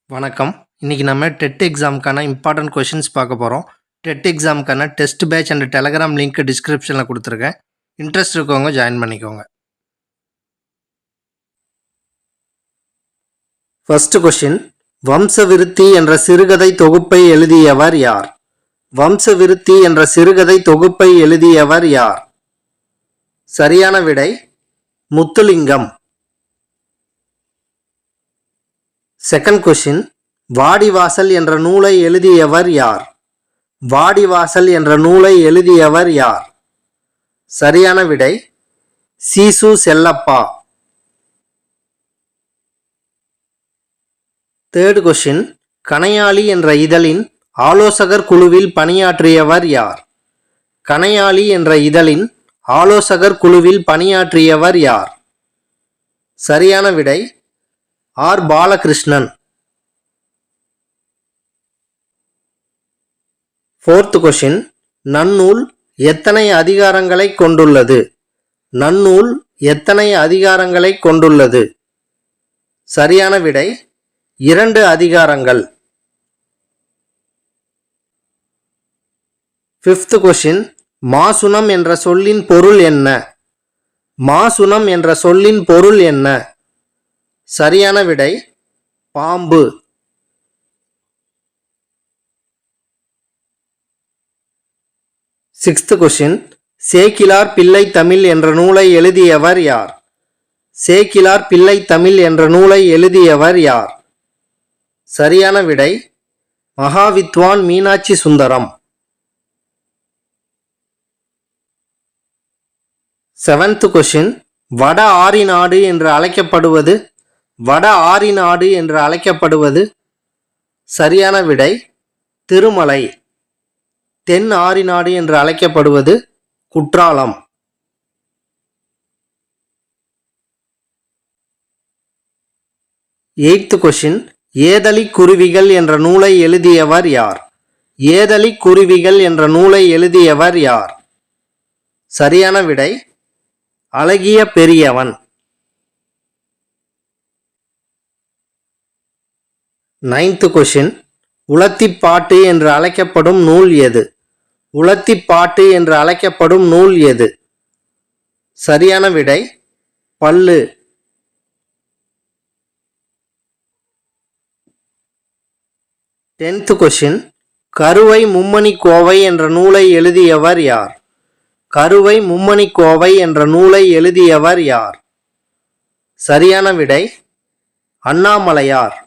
வணக்கம். இன்னைக்கு நம்ம டெட் எக்ஸாமுக்கான இம்பார்ட்டன்ட் கொஷின்ஸ் பார்க்க போகிறோம். டெட் எக்ஸாமுக்கான test batch and Telegram link டிஸ்கிரிப்ஷனில் கொடுத்துருக்கேன். இன்ட்ரெஸ்ட் இருக்கவங்க ஜாயின் பண்ணிக்கோங்க. ஃபர்ஸ்ட் கொஷின், வம்சவிருத்தி என்ற சிறுகதை தொகுப்பை எழுதியவர் யார்? வம்சவிருத்தி என்ற சிறுகதை தொகுப்பை எழுதியவர் யார்? சரியான விடை முத்துலிங்கம். செகண்ட் கொஷின், வாடிவாசல் என்ற நூலை எழுதியவர் யார்? வாடிவாசல் என்ற நூலை எழுதியவர் யார்? சரியான விடை சீசு செல்லப்பா. தேர்ட் கொஷின், கணையாளி என்ற இதழின் ஆலோசகர் குழுவில் பணியாற்றியவர் யார்? கணையாளி என்ற இதழின் ஆலோசகர் குழுவில் பணியாற்றியவர் யார்? சரியான விடை ஆர் பாலகிருஷ்ணன். ஃபோர்த் கொஷின், நன்னூல் எத்தனை அதிகாரங்களை கொண்டுள்ளது? நன்னூல் எத்தனை அதிகாரங்களை கொண்டுள்ளது? சரியான விடை 2 அதிகாரங்கள். ஃபிஃப்த் கொஷின், மாசுணம் என்ற சொல்லின் பொருள் என்ன? மாசுணம் என்ற சொல்லின் பொருள் என்ன? சரியான விடை பாம்பு. சிக்ஸ்த் கொஷின், சேக்கிலார் பிள்ளை தமிழ் என்ற நூலை எழுதியவர் யார்? சேக்கிலார் பிள்ளை தமிழ் என்ற நூலை எழுதியவர் யார்? சரியான விடை மகாவித்வான் மீனாட்சி சுந்தரம். செவன்த் கொஷின், வட ஆரி நாடு என்று அழைக்கப்படுவது? வட ஆரி நாடு என்று அழைக்கப்படுவது? சரியான விடை திருமலை. தென் ஆரி நாடு என்று அழைக்கப்படுவது குற்றாலம். எய்த் கொஷின், ஏதலி குருவிகள் என்ற நூலை எழுதியவர் யார்? ஏதலி குருவிகள் என்ற நூலை எழுதியவர் யார்? சரியான விடை அழகிய பெரியவன். நைன்த் கொஷின், உலத்திப்பாட்டு என்று அழைக்கப்படும் நூல் எது? உலத்திப்பாட்டு என்று அழைக்கப்படும் நூல் எது? சரியான விடை பல்லு. டென்த் கொஷின், கருவை மும்மணி கோவை என்ற நூலை எழுதியவர் யார்? கருவை மும்மணி கோவை என்ற நூலை எழுதியவர் யார்? சரியான விடை அண்ணாமலையார்.